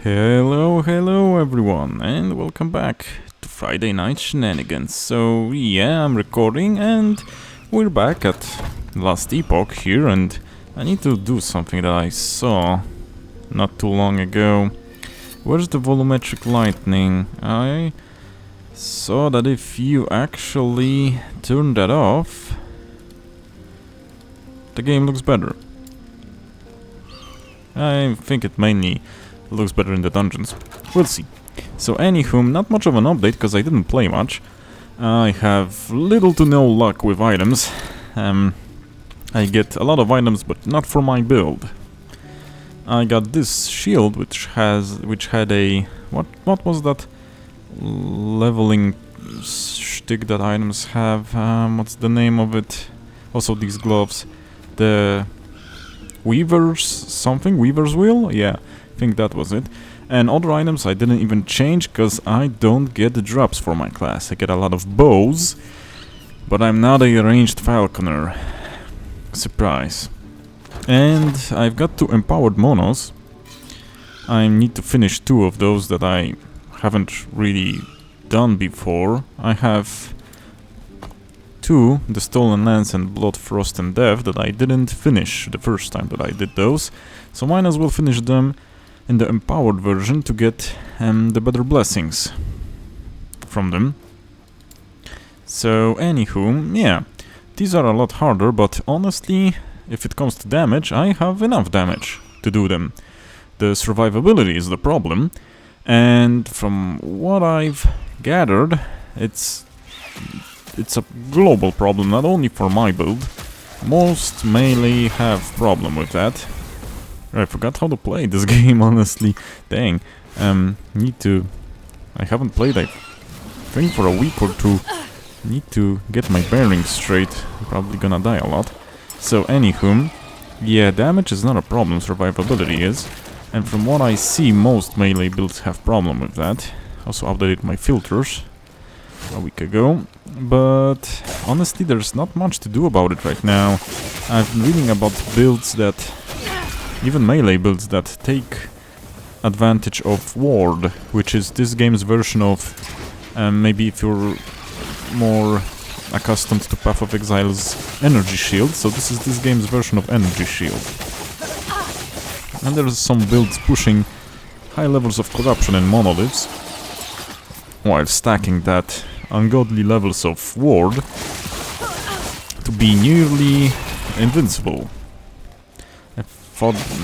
Hello everyone, and welcome back to Friday Night Shenanigans. So yeah, I'm recording and we're back at last epoch here, and I need to do something that I saw not too long ago. Where's the volumetric lightning? I saw that if you actually turn that off, the game looks better. I think it mainly looks better in the dungeons. We'll see. So anywho, not much of an update because I didn't play much. I have little to no luck with items. I get a lot of items, but not for my build. I got this shield which had a what was that leveling shtick that items have? What's the name of it? Also these gloves. The Weaver's wheel? Yeah, I think that was it. And other items I didn't even change because I don't get the drops for my class. I get a lot of bows, but I'm not a ranged falconer. Surprise. And I've got 2 empowered monos. I need to finish 2 of those that I haven't really done before. I have 2, the Stolen Lance and Blood, Frost and Death, that I didn't finish the first time that I did those. So might as well finish them in the empowered version to get the better blessings from them. So anywho, yeah, these are a lot harder, but honestly, if it comes to damage, I have enough damage to do them. The survivability is the problem, and from what I've gathered, it's a global problem, not only for my build. Most melee have problem with that. I forgot how to play this game, honestly. Dang. I haven't played, I think, for a week or 2. Need to get my bearings straight. I'm probably gonna die a lot. So, anywho, yeah, damage is not a problem, survivability is. And from what I see, most melee builds have problem with that. Also updated my filters a week ago. But honestly, there's not much to do about it right now. I've been reading about builds that, even melee builds that take advantage of Ward, which is this game's version of, maybe if you're more accustomed to Path of Exile's energy shield, so this is this game's version of energy shield. And there's some builds pushing high levels of corruption in monoliths, while stacking that ungodly levels of ward to be nearly invincible.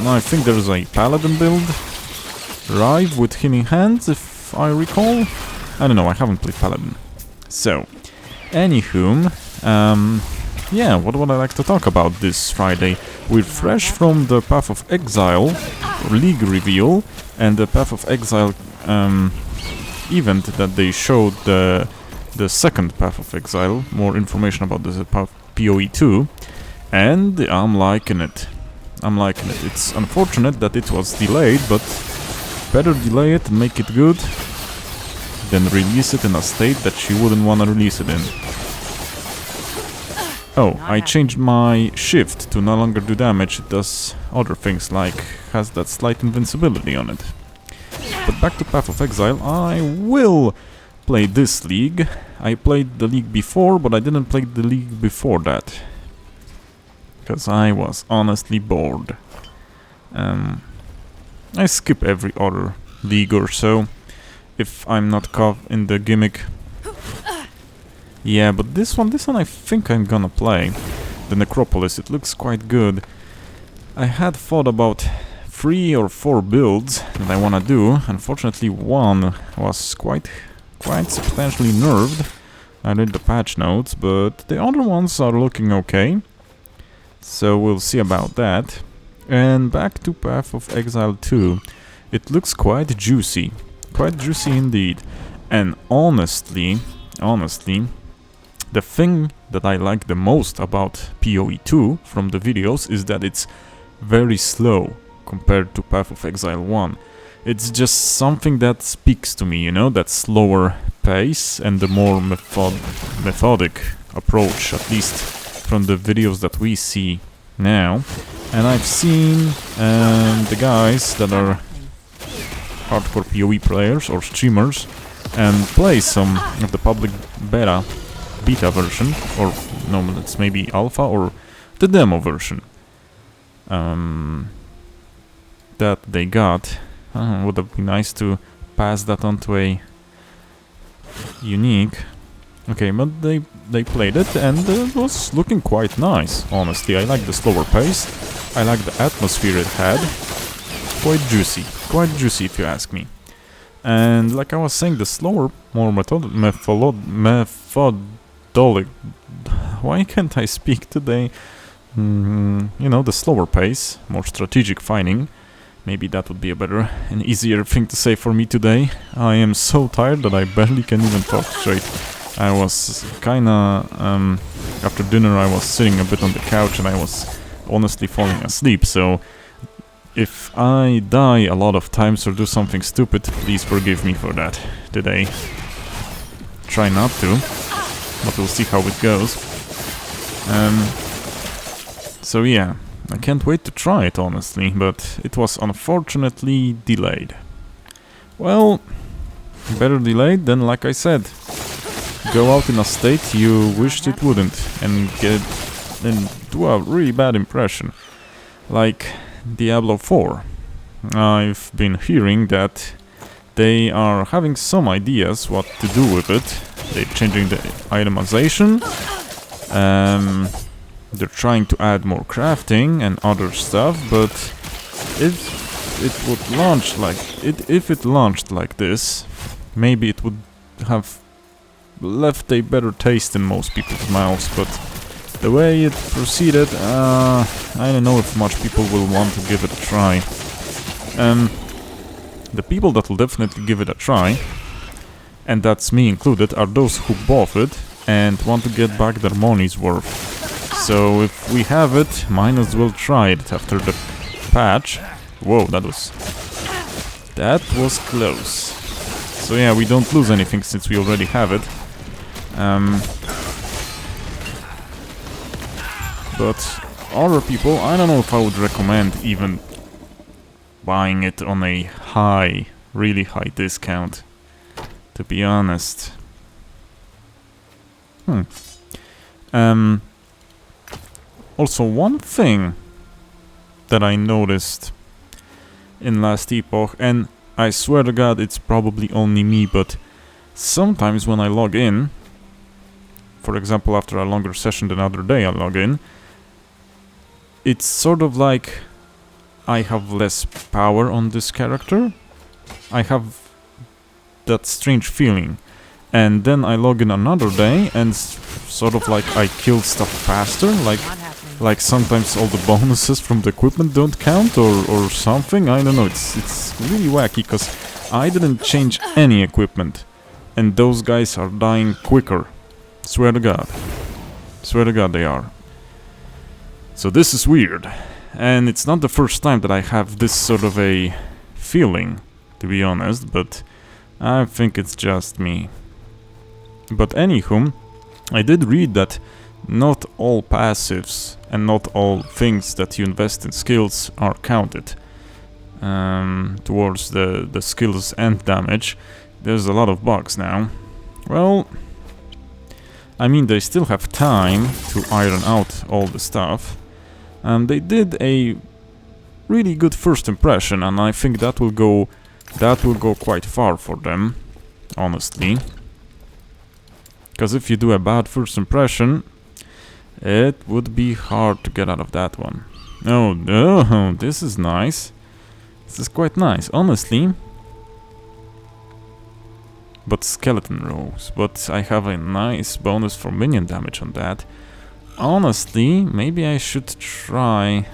I think there's a paladin build, Rive with healing hands, if I recall. I don't know, I haven't played paladin. So, anywho, yeah, what would I like to talk about this Friday? We're fresh from the Path of Exile League reveal and the Path of Exile event that they showed the second Path of Exile, more information about the PoE2, and I'm liking it. It's unfortunate that it was delayed, but better delay it and make it good than release it in a state that you wouldn't want to release it in. Oh, I changed my shift to no longer do damage. It does other things, like has that slight invincibility on it. But back to Path of Exile, I will play this league. I played the league before, but I didn't play the league before that, because I was honestly bored. I skip every other league or so, if I'm not caught in the gimmick. Yeah, but this one I think I'm gonna play. The Necropolis, it looks quite good. I had thought about 3 or 4 builds that I wanna do. Unfortunately, one was quite substantially nerfed. I read the patch notes, but the other ones are looking okay. So we'll see about that. And back to Path of Exile 2. It looks quite juicy. Quite juicy indeed. And honestly, the thing that I like the most about PoE2 from the videos is that it's very slow compared to Path of Exile 1. It's just something that speaks to me, you know, that slower pace and the more methodic approach, at least from the videos that we see now. And I've seen the guys that are hardcore PoE players or streamers and play some of the public beta version, or no, it's maybe alpha or the demo version that they got. Would have been nice to pass that on to a unique. Okay, but they played it and it was looking quite nice, honestly. I like the slower pace, I like the atmosphere it had. Quite juicy if you ask me. And like I was saying, the slower, more methodolic... Why can't I speak today? You know, the slower pace, more strategic fighting. Maybe that would be a better and easier thing to say for me today. I am so tired that I barely can even talk straight. I was kinda... after dinner I was sitting a bit on the couch and I was honestly falling asleep, so... If I die a lot of times or do something stupid, please forgive me for that today. Try not to, but we'll see how it goes. So yeah, I can't wait to try it honestly, but it was unfortunately delayed. Well, better delayed than, like I said, go out in a state you wished it wouldn't and do a really bad impression. Like Diablo 4. I've been hearing that they are having some ideas what to do with it. They're changing the itemization. They're trying to add more crafting and other stuff, but if it launched like this, maybe it would have left a better taste in most people's mouths, but the way it proceeded, I don't know if much people will want to give it a try. The people that will definitely give it a try, and that's me included, are those who bought it and want to get back their money's worth. So if we have it, might as well try it after the patch. Whoa, that was close. So yeah, we don't lose anything since we already have it. But other people, I don't know if I would recommend even buying it on a really high discount, to be honest. Also, one thing that I noticed in last Epoch, and I swear to God it's probably only me, but sometimes when I log in, for example after a longer session than other day I log in, it's sort of like I have less power on this character. I have that strange feeling. And then I log in another day and sort of like I kill stuff faster, like sometimes all the bonuses from the equipment don't count or something. I don't know, it's really wacky because I didn't change any equipment and those guys are dying quicker. Swear to God they are. So this is weird, and it's not the first time that I have this sort of a feeling, to be honest, but I think it's just me. But anywho, I did read that not all passives and not all things that you invest in skills are counted towards the skills and damage. There's a lot of bugs now. Well, I mean, they still have time to iron out all the stuff. They did a really good first impression, and I think that will go quite far for them, honestly. Because if you do a bad first impression, it would be hard to get out of that one. Oh, no, this is nice. This is quite nice, honestly. But skeleton rolls. But I have a nice bonus for minion damage on that. Honestly, maybe I should try...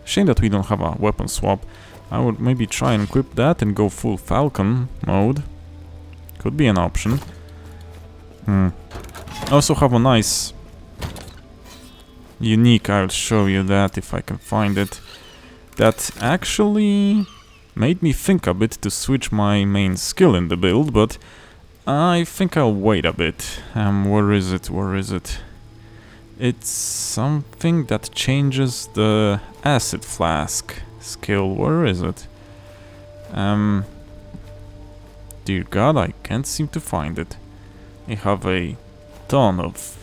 Shame that we don't have a weapon swap. I would maybe try and equip that and go full falcon mode. Could be an option. I also have a nice unique, I'll show you that if I can find it, that actually made me think a bit to switch my main skill in the build, but I think I'll wait a bit. Where is it? It's something that changes the acid flask skill. Where is it? Dear God, I can't seem to find it. I have a ton of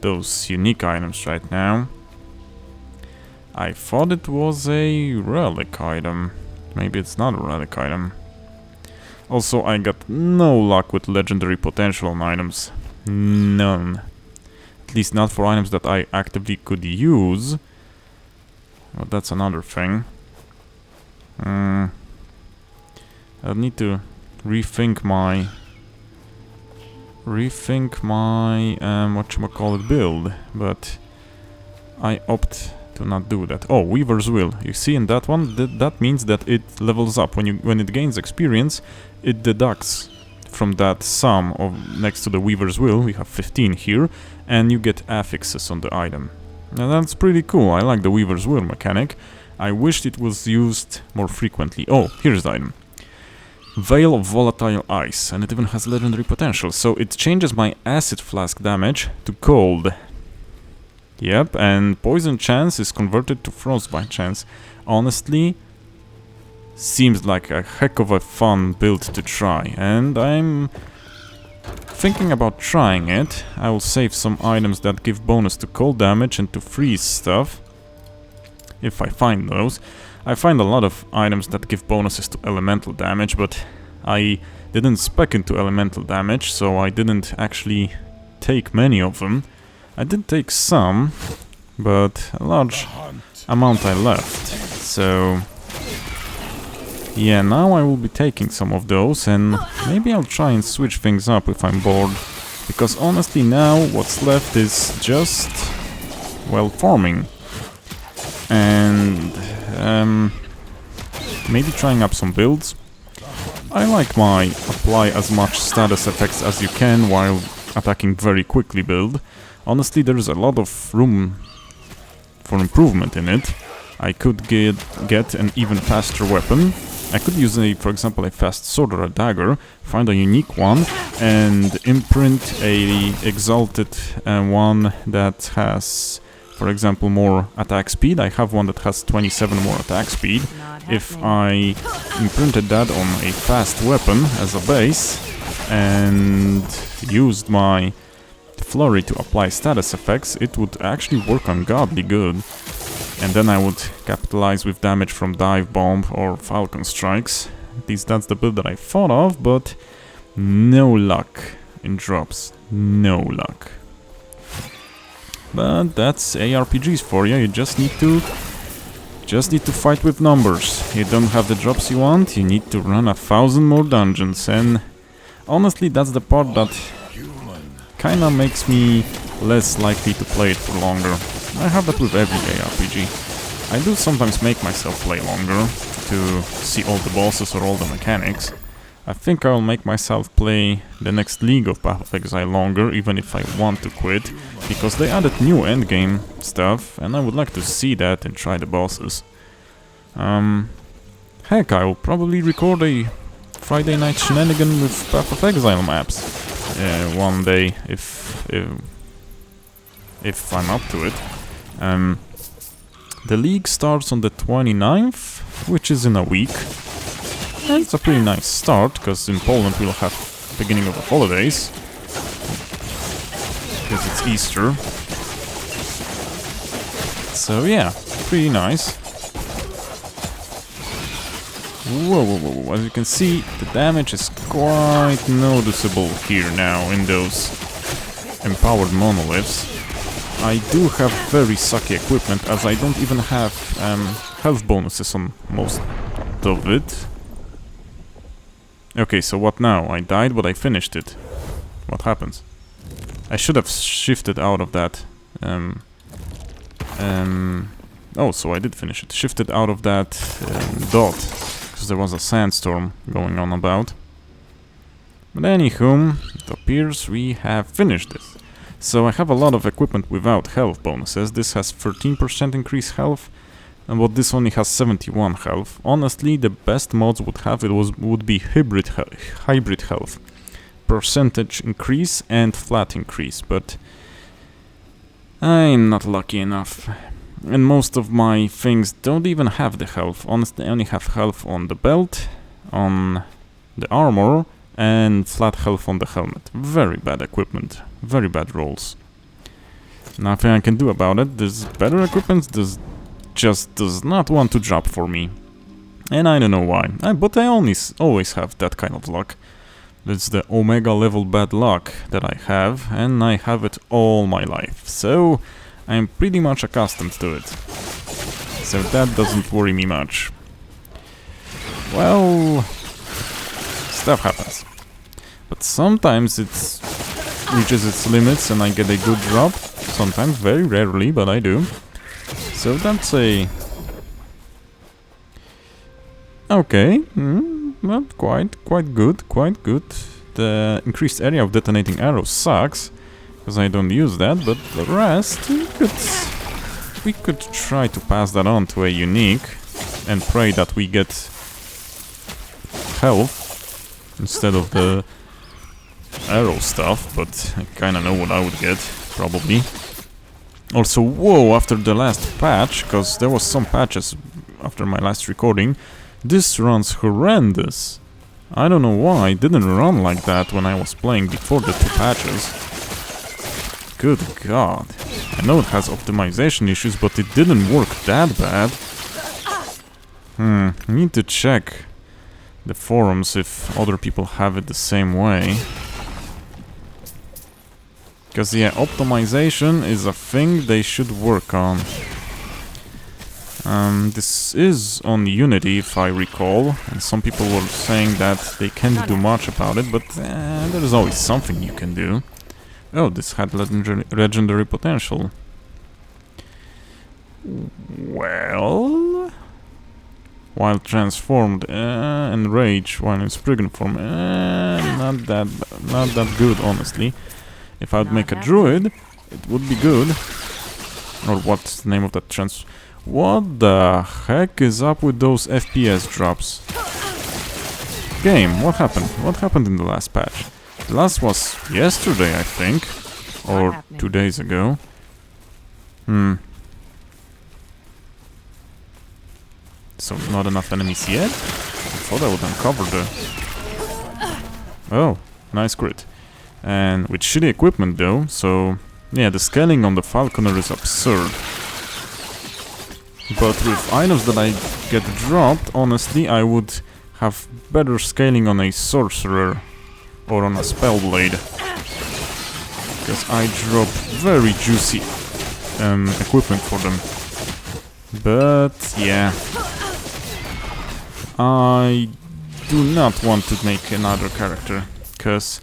those unique items right now. I thought it was a relic item. Maybe it's not a relic item. Also, I got no luck with legendary potential on items. None. At least not for items that I actively could use. But that's another thing. I need to rethink my whatchamacallit build, but I opt to not do that. Oh, Weaver's Will. You see in that one, that means that it levels up. When it gains experience, it deducts from that sum of next to the Weaver's Will. We have 15 here, and you get affixes on the item. Now that's pretty cool. I like the Weaver's Will mechanic. I wished it was used more frequently. Oh, here's the item. Veil of Volatile Ice, and it even has legendary potential, so it changes my acid flask damage to cold. Yep, and poison chance is converted to frostbite chance. Honestly, seems like a heck of a fun build to try, and I'm thinking about trying it. I will save some items that give bonus to cold damage and to freeze stuff, if I find those. I find a lot of items that give bonuses to elemental damage, but I didn't spec into elemental damage, so I didn't actually take many of them. I did take some, but a large amount I left. So yeah, now I will be taking some of those, and maybe I'll try and switch things up if I'm bored. Because honestly now what's left is just, well, farming. And maybe trying up some builds. I like my apply as much status effects as you can while attacking very quickly build. Honestly, there's a lot of room for improvement in it. I could get an even faster weapon. I could use, for example, a fast sword or a dagger, find a unique one, and imprint a exalted one that has, for example, more attack speed. I have one that has 27 more attack speed. If I imprinted that on a fast weapon as a base and used my flurry to apply status effects, it would actually work ungodly good. And then I would capitalize with damage from dive bomb or falcon strikes. At least that's the build that I thought of, but no luck in drops. No luck. But that's ARPGs for you. You just need to fight with numbers. You don't have the drops you want, you need to run 1,000 more dungeons, and honestly that's the part that kinda makes me less likely to play it for longer. I have that with every ARPG. I do sometimes make myself play longer to see all the bosses or all the mechanics. I think I'll make myself play the next League of Path of Exile longer, even if I want to quit, because they added new endgame stuff, and I would like to see that and try the bosses. Heck, I will probably record a Friday night shenanigan with Path of Exile maps one day, if I'm up to it. The League starts on the 29th, which is in a week. And it's a pretty nice start, because in Poland we'll have beginning of the holidays, because it's Easter. So yeah, pretty nice. Whoa, whoa, whoa, as you can see, the damage is quite noticeable here now in those empowered monoliths. I do have very sucky equipment, as I don't even have health bonuses on most of it. Okay, so what now? I died, but I finished it. What happens? I should have shifted out of that. Oh, so I did finish it. Shifted out of that dot, because there was a sandstorm going on about. But anywho, it appears we have finished this. So I have a lot of equipment without health bonuses. This has 13% increased health, and what this only has 71 health. Honestly, the best mods would be hybrid health. Percentage increase and flat increase, but I'm not lucky enough. And most of my things don't even have the health. Honestly, I only have health on the belt, on the armor, and flat health on the helmet. Very bad equipment, very bad rolls. Nothing I can do about it. This better equipment just does not want to drop for me. And I don't know why. But I always have that kind of luck. It's the Omega level bad luck that I have, and I have it all my life. So I'm pretty much accustomed to it. So that doesn't worry me much. Well, stuff happens. But sometimes it reaches its limits and I get a good drop. Sometimes, very rarely, but I do. So that's a... okay, not quite good. The increased area of detonating arrows sucks, because I don't use that, but the rest, we could try to pass that on to a unique, and pray that we get health instead of the arrow stuff, but I kinda know what I would get, probably. Also, whoa, after the last patch, because there was some patches after my last recording, this runs horrendous. I don't know why it didn't run like that when I was playing before the 2 patches. Good god. I know it has optimization issues, but it didn't work that bad. I need to check the forums if other people have it the same way. Because, yeah, optimization is a thing they should work on. This is on Unity, if I recall, and some people were saying that they can't do much about it, but there is always something you can do. Oh, this had legendary potential. Well... while transformed, and rage while in Spriggan form, not that good, honestly. If I would make a druid, it would be good. Or what's the name of that What the heck is up with those FPS drops? Game, what happened? What happened in the last patch? The last was yesterday, I think. Or 2 days ago. So, not enough enemies yet? I thought I would uncover the... oh, nice crit. And with shitty equipment though, so... yeah, the scaling on the Falconer is absurd. But with items that I get dropped, honestly, I would have better scaling on a Sorcerer or on a Spellblade. Because I drop very juicy equipment for them. But, yeah. I do not want to make another character, because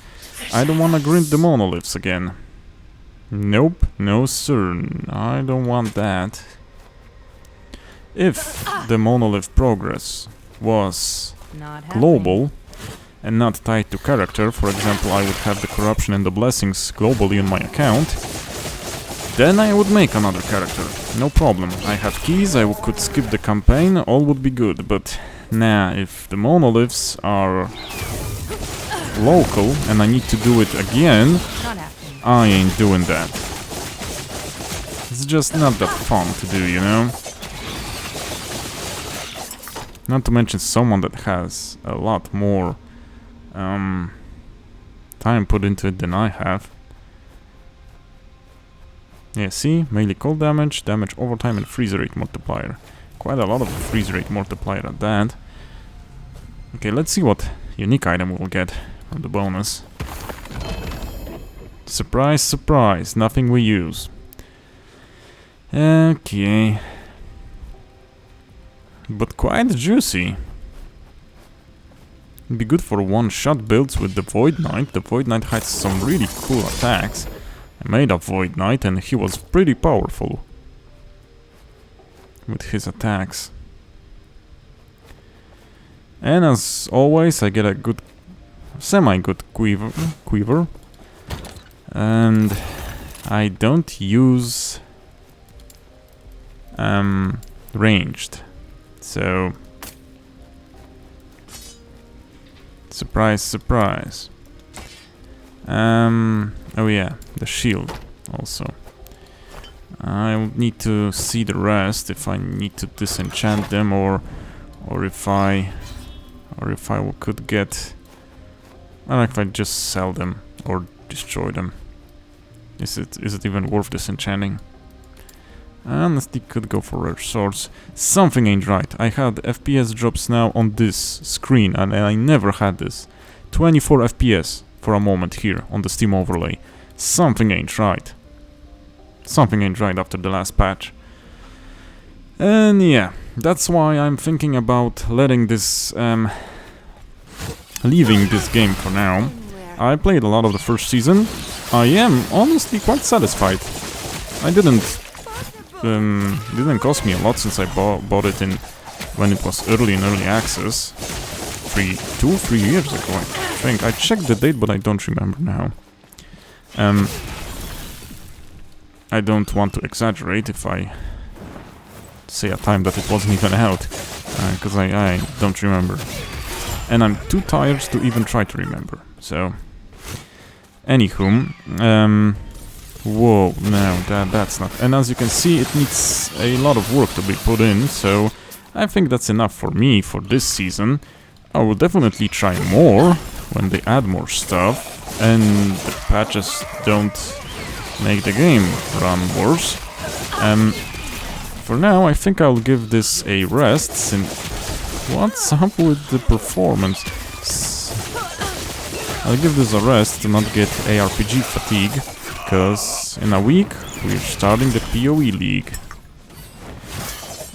I don't want to grind the monoliths again. Nope, no sir, I don't want that. If the monolith progress was global and not tied to character, for example, I would have the corruption and the blessings globally on my account, then I would make another character, no problem. I have keys, I could skip the campaign, all would be good, but nah, if the monoliths are local and I need to do it again, I ain't doing that. It's just not that fun to do, you know? Not to mention someone that has a lot more time put into it than I have. Yeah, see? Melee cold damage, damage over time, and freeze rate multiplier. Quite a lot of freeze rate multiplier at that. Okay, let's see what unique item we'll get from the bonus. Surprise, surprise, nothing we use. Okay. But quite juicy. It'd be good for one-shot builds with the Void Knight. The Void Knight has some really cool attacks. I made a Void Knight and he was pretty powerful with his attacks. And as always, I get a good, semi-good quiver. And I don't use ranged. So, surprise, surprise. Oh yeah, the shield also. I will need to see the rest if I need to disenchant them, or if I could get I like if I just sell them or destroy them. Is it even worth disenchanting? Honestly, could go for rare swords. Something ain't right. I had FPS drops now on this screen, and I never had this. 24 FPS for a moment here on the Steam overlay. Something ain't right. Something ain't right after the last patch. And yeah, that's why I'm thinking about letting this, leaving this game for now. I played a lot of the first season. I am honestly quite satisfied. I didn't cost me a lot since I bought it in when it was early access. 3 years ago, I think. I checked the date, but I don't remember now. I don't want to exaggerate if I say a time that it wasn't even out, because I don't remember. And I'm too tired to even try to remember, so... Anywho, whoa, no, that's not... And as you can see, it needs a lot of work to be put in, so... I think that's enough for me for this season. I will definitely try more when they add more stuff, and the patches don't make the game run worse. For now, I think I'll give this a rest, since... What's up with the performance? I'll give this a rest to not get ARPG fatigue, because in a week we're starting the PoE League.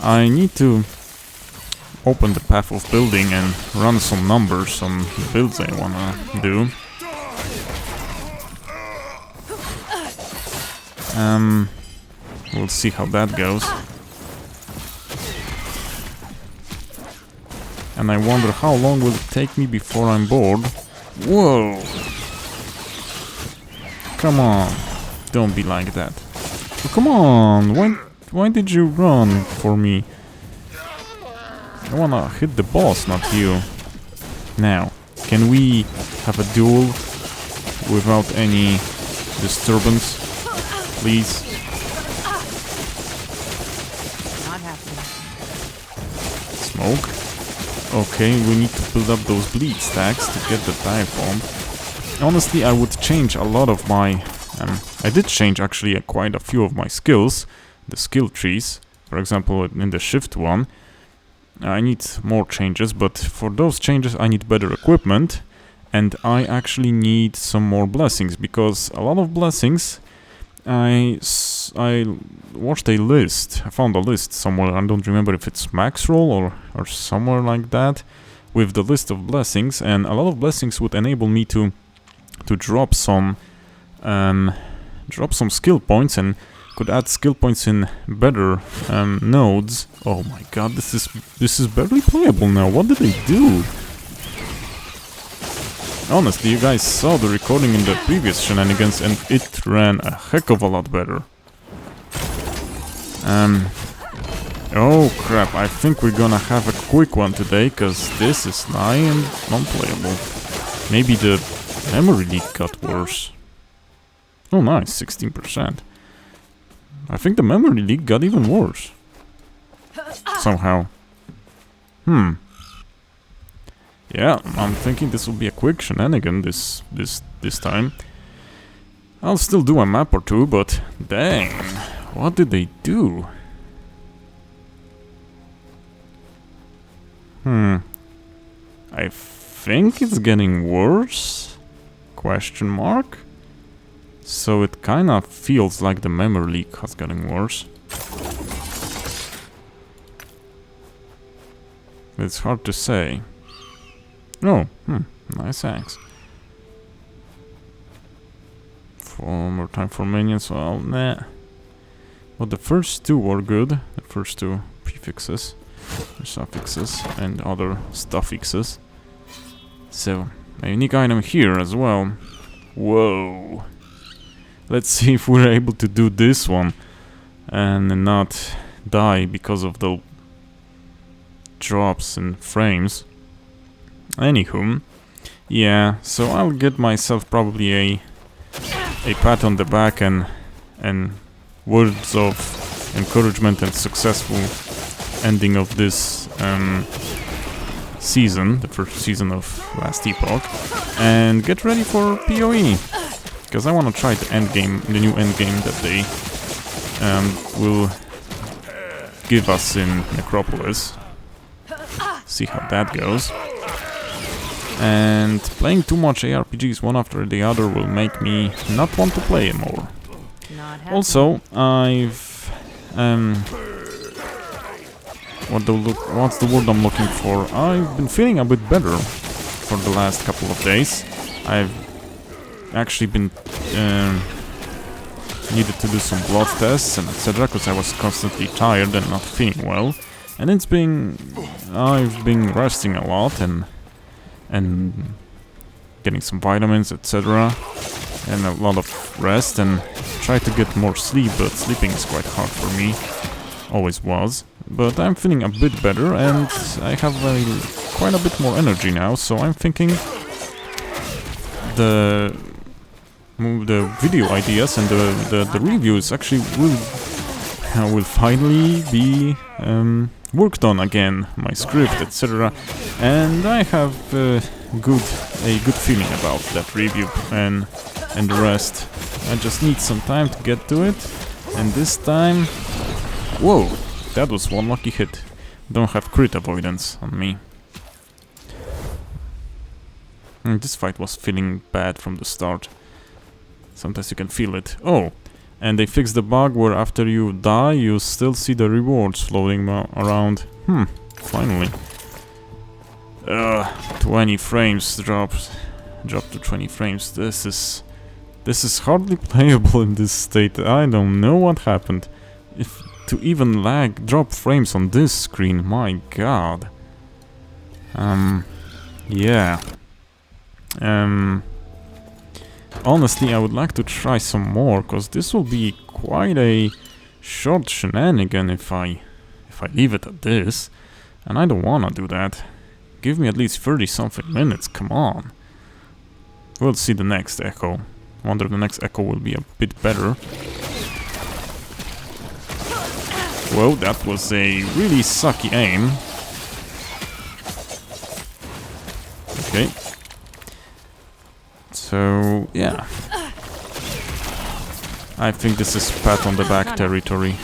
I need to open the path of building and run some numbers on the builds I wanna do. We'll see how that goes. And I wonder how long will it take me before I'm bored. Whoa! Come on, don't be like that. Oh, come on, why did you run for me? I wanna hit the boss, not you. Now, can we have a duel without any disturbance? Please? Not happening. Smoke? Okay, we need to build up those bleed stacks to get the dive bomb. Honestly, I would change a lot of my... I did change actually quite a few of my skills, the skill trees. For example, in the shift one, I need more changes, but for those changes I need better equipment, and I actually need some more blessings, because a lot of blessings... I watched a list, I found a list somewhere, I don't remember if it's Maxroll or somewhere like that, with the list of blessings, and a lot of blessings would enable me to drop some skill points, and could add skill points in better nodes. Oh my god, this is barely playable now. What did they do? Honestly, you guys saw the recording in the previous shenanigans, and it ran a heck of a lot better. Oh crap, I think we're gonna have a quick one today, cause this is nigh and non-playable. Maybe the memory leak got worse. Oh nice, 16%. I think the memory leak got even worse. Somehow. Yeah, I'm thinking this will be a quick shenanigan this time. I'll still do a map or two, but dang, what did they do? I think it's getting worse? Question mark? So it kinda feels like the memory leak has gotten worse. It's hard to say. Oh, nice axe. For more time for minions, well, nah. But the first two were good. The first two prefixes, suffixes, and other stuffixes. So, a unique item here as well. Whoa. Let's see if we're able to do this one and not die because of the drops in frames. Anywho, yeah, so I'll get myself probably a pat on the back and words of encouragement and successful ending of this season, the first season of last Epoch, and get ready for PoE, because I want to try the new end game that they will give us in Necropolis. See how that goes. And playing too much ARPGs one after the other will make me not want to play anymore. Also, I've what's the word I'm looking for? I've been feeling a bit better for the last couple of days. I've actually been needed to do some blood tests and etc. because I was constantly tired and not feeling well. And I've been resting a lot and getting some vitamins, etc. and a lot of rest and try to get more sleep, but sleeping is quite hard for me. Always was. But I'm feeling a bit better and I have quite a bit more energy now, so I'm thinking the video ideas and the reviews actually will finally be worked on again, my script, etc. And I have a good feeling about that review and the rest. I just need some time to get to it, and this time, whoa, that was one lucky hit. Don't have crit avoidance on me. And this fight was feeling bad from the start. Sometimes you can feel it. Oh, and they fixed the bug where after you die, you still see the rewards floating around. Finally. 20 frames dropped to 20 frames. This is hardly playable in this state. I don't know what happened. If to even drop frames on this screen, my god. Yeah. Honestly, I would like to try some more, because this will be quite a short shenanigan if I leave it at this. And I don't wanna do that. Give me at least 30-something minutes, come on. We'll see the next echo. Wonder if the next echo will be a bit better. Whoa, that was a really sucky aim. Okay. So, yeah. I think this is pat on the back territory.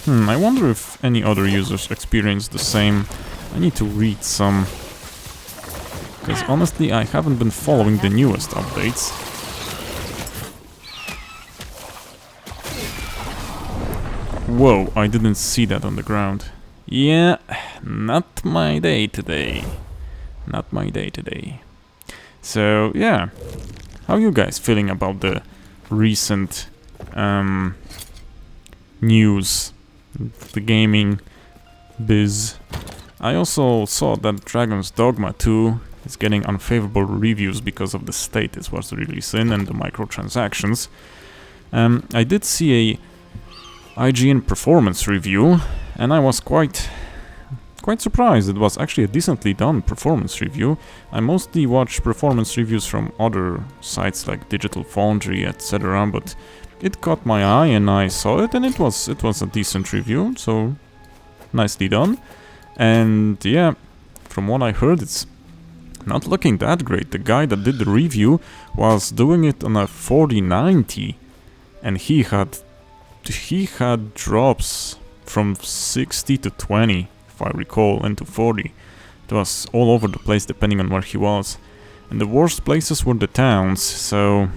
I wonder if any other users experience the same. I need to read some. Because honestly, I haven't been following the newest updates. Whoa, I didn't see that on the ground. Yeah, not my day today. Not my day today. So, yeah. How you guys feeling about the recent news? The gaming biz. I also saw that Dragon's Dogma 2 is getting unfavorable reviews because of the state it was released in and the microtransactions. I did see a IGN performance review, and I was quite surprised. It was actually a decently done performance review. I mostly watch performance reviews from other sites like Digital Foundry, etc., but it caught my eye and I saw it, and it was a decent review, so nicely done. And yeah, from what I heard, it's not looking that great. The guy that did the review was doing it on a 4090, and he had drops from 60 to 20, if I recall, and to 40. It was all over the place depending on where he was. And the worst places were the towns, so...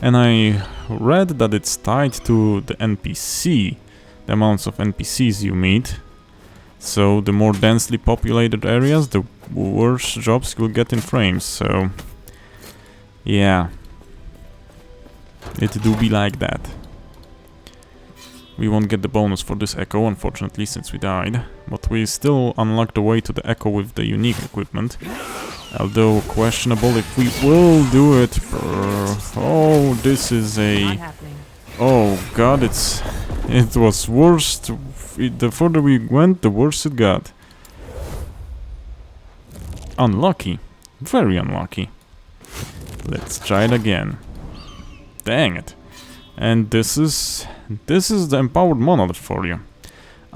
And I read that it's tied to the NPC, the amounts of NPCs you meet. So the more densely populated areas, the worse drops you'll get in frames, so... Yeah. It do be like that. We won't get the bonus for this echo, unfortunately, since we died. But we still unlock the way to the echo with the unique equipment. Although questionable if we will do it. Oh, this is a... Oh god, it was worse. The further we went, the worse it got. Unlucky. Very unlucky. Let's try it again. Dang it. And this is the empowered monolith for you.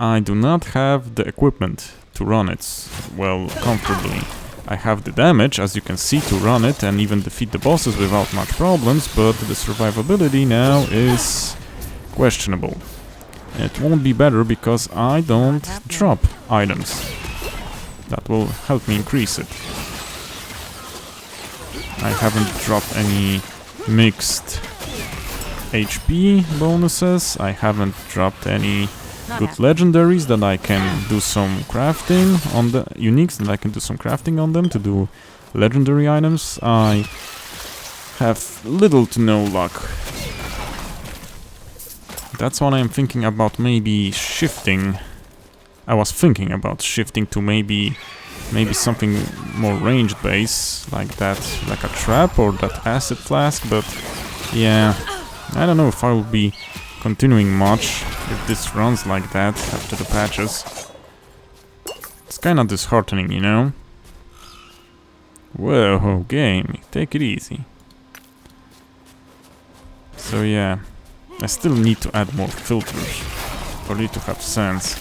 I do not have the equipment to run it well comfortably. I have the damage, as you can see, to run it and even defeat the bosses without much problems, but the survivability now is questionable. It won't be better because I don't drop items. That will help me increase it. I haven't dropped any mixed HP bonuses. I haven't dropped any good legendaries that I can do some crafting on the uniques that I can do some crafting on them to do legendary items. I have little to no luck. That's what I'm thinking about, maybe shifting. I was thinking about shifting to maybe something more ranged base, like that, like a trap or that acid flask, but yeah, I don't know if I will be continuing much if this runs like that after the patches. It's kinda disheartening, you know? Whoa, game, take it easy. So yeah, I still need to add more filters for it to have sense.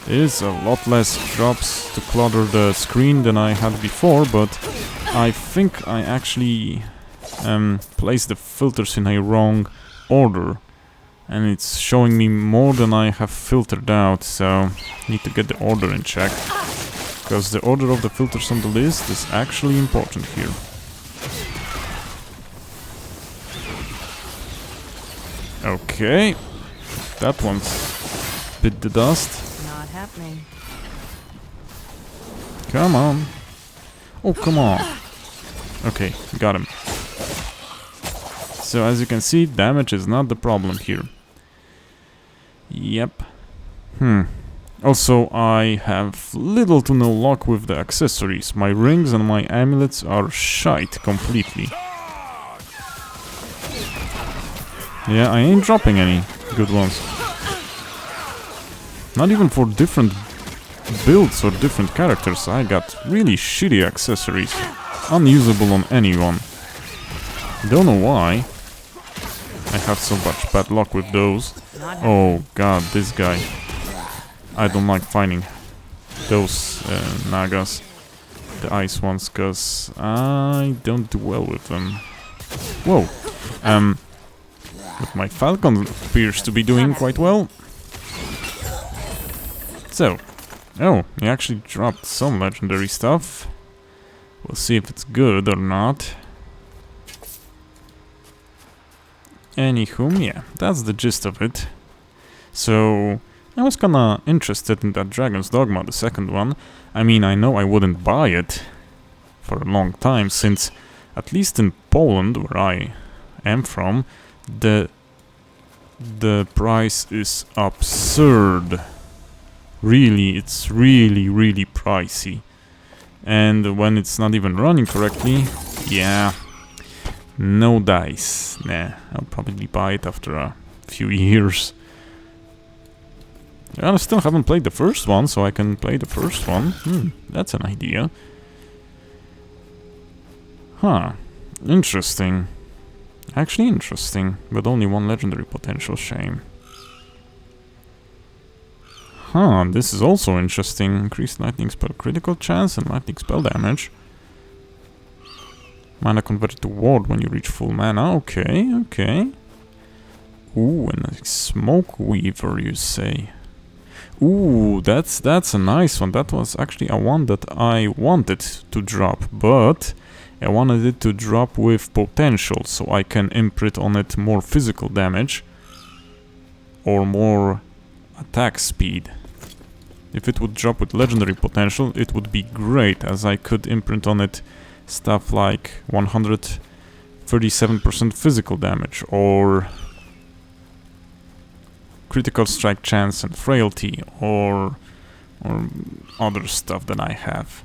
There is a lot less drops to clutter the screen than I had before, but I think I actually placed the filters in a wrong order. And it's showing me more than I have filtered out, so need to get the order in check. Because the order of the filters on the list is actually important here. Okay, that one's bit the dust. Not happening. Come on. Oh, come on. Okay, got him. So as you can see, damage is not the problem here. Yep. Also, I have little to no luck with the accessories. My rings and my amulets are shite completely. Yeah, I ain't dropping any good ones. Not even for different builds or different characters. I got really shitty accessories. Unusable on anyone. Don't know why. I have so much bad luck with those. Oh god, this guy. I don't like fighting those nagas, the ice ones, cause I don't do well with them. Whoa. But my falcon appears to be doing quite well. So, oh, he actually dropped some legendary stuff. We'll see if it's good or not. Anywho, yeah, that's the gist of it. So, I was kinda interested in that Dragon's Dogma, the second one. I mean, I know I wouldn't buy it for a long time, since, at least in Poland, where I am from, the price is absurd. Really, it's really pricey. And when it's not even running correctly, yeah, no dice. Nah, I'll probably buy it after a few years. I still haven't played the first one, so I can play the first one. That's an idea. Huh, interesting. Actually interesting, but only one legendary potential, shame. Huh, this is also interesting. Increased lightning spell critical chance and lightning spell damage. Mana converted to ward when you reach full mana. Okay, okay. Ooh, and a smoke weaver, you say. Ooh, that's a nice one. That was actually a one that I wanted to drop, but I wanted it to drop with potential, so I can imprint on it more physical damage or more attack speed. If it would drop with legendary potential, it would be great, as I could imprint on it stuff like 137% physical damage, or critical strike chance and frailty, or other stuff that I have.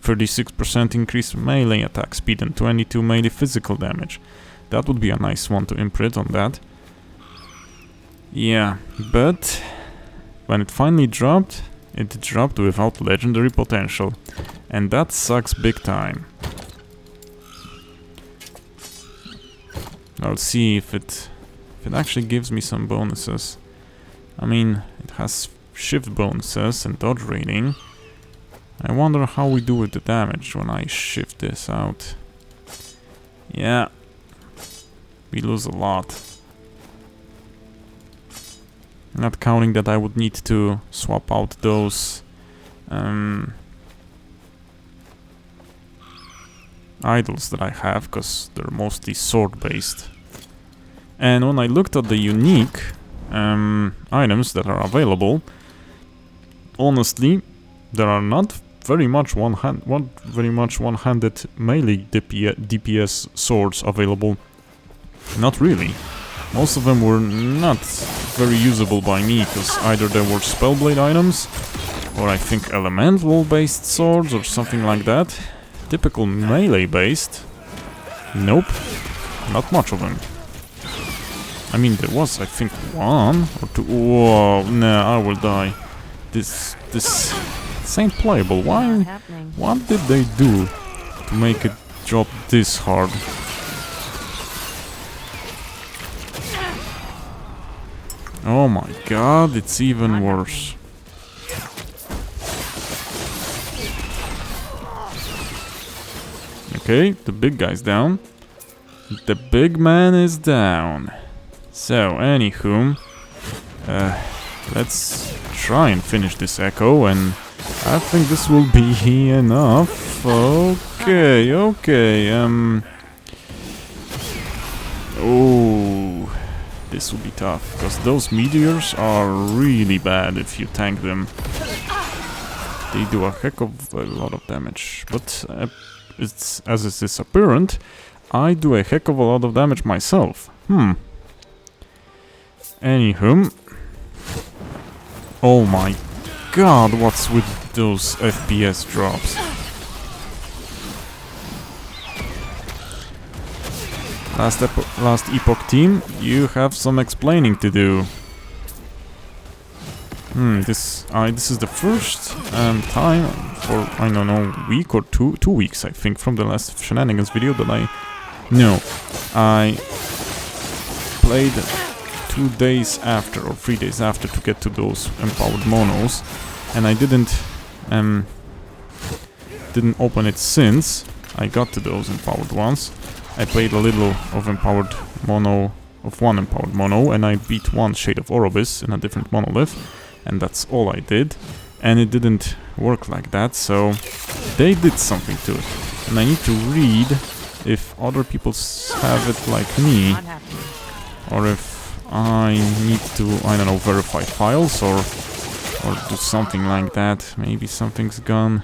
36% increased melee attack speed and 22 melee physical damage. That would be a nice one to imprint on that. Yeah, but when it finally dropped, it dropped without legendary potential. And that sucks big time. I'll see if it actually gives me some bonuses. I mean, it It has shift bonuses and dodge rating. I wonder how we do with the damage when I shift this out. Yeah. We lose a lot. Not counting that I would need to swap out those idols that I have, because they're mostly sword based. And when I looked at the unique items that are available, honestly, there are not very much one-handed melee DPS swords available. Not really. Most of them were not very usable by me, because either they were spellblade items, or I think elemental-based swords, or something like that. Typical melee-based. Nope. Not much of them. I mean, there was, I think, one or two. Whoa, nah, I will die. This ain't playable. Why? What did they do to make it drop this hard? Oh my god, it's even worse. Okay, the big guy's down. The big man is down. So, anywho, let's try and finish this echo, and I think this will be enough. Okay, okay, oh, this will be tough, because those meteors are really bad if you tank them. They do a heck of a lot of damage, but as it is apparent, I do a heck of a lot of damage myself. Anywho. Oh my god, what's with those FPS drops? Last Epoch team, you have some explaining to do. This is the first time for, I don't know, week or two weeks, I think, from the last shenanigans video that I played 2 days after or 3 days after to get to those empowered monos, and I didn't open it since I got to those empowered ones. I played a little of empowered mono, one empowered mono, and I beat one Shade of Orobis in a different monolith, and that's all I did. And it didn't work like that, so they did something to it. And I need to read if other people have it like me, or if I need to, I don't know, verify files or do something like that. Maybe something's gone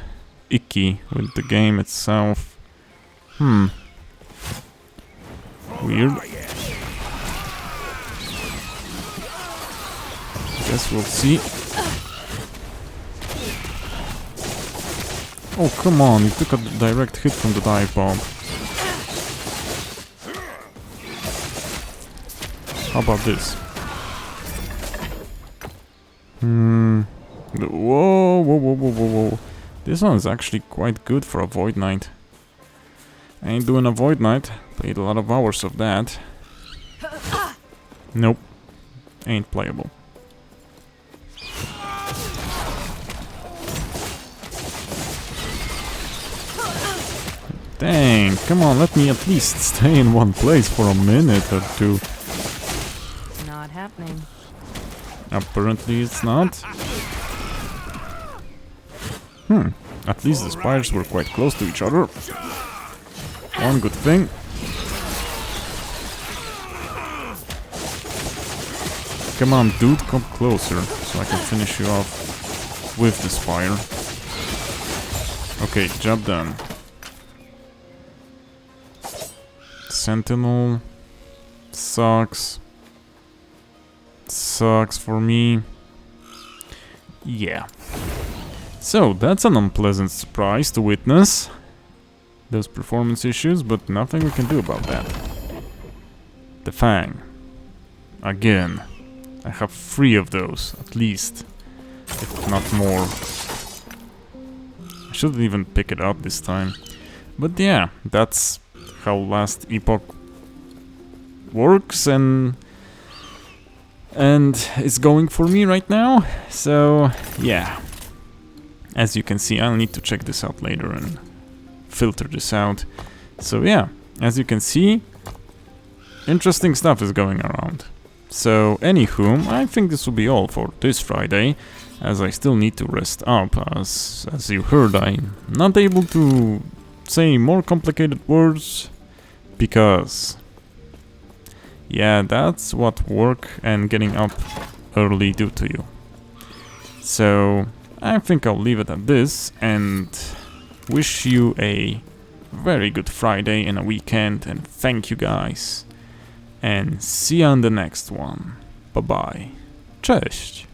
icky with the game itself. Weird. Guess we'll see. Oh, come on, you took a direct hit from the dive bomb. How about this? Whoa, whoa, whoa, whoa, whoa, whoa. This one is actually quite good for a Void Knight. I ain't doing a Void Knight. Played a lot of hours of that. Nope. Ain't playable. Dang, come on, let me at least stay in one place for a minute or two. Not happening. Apparently it's not. At least the spires were quite close to each other. One good thing. Come on, dude, come closer, so I can finish you off with the spire. Okay, job done. Sentinel. Sucks. Sucks for me. Yeah. So, that's an unpleasant surprise to witness. Those performance issues, but nothing we can do about that. The Fang. Again. I have 3 of those, at least. If not more. I shouldn't even pick it up this time. But yeah, that's how last Epoch works, and and it's going for me right now. So yeah, as you can see, I'll need to check this out later and filter this out. So yeah, as you can see, interesting stuff is going around. So anywho, I think this will be all for this Friday, as I still need to rest up, as you heard, I'm not able to say more complicated words, because yeah, that's what work and getting up early do to you. So I think I'll leave it at this, and wish you a very good Friday and a weekend, and thank you guys. And see you on the next one. Bye bye. Cześć!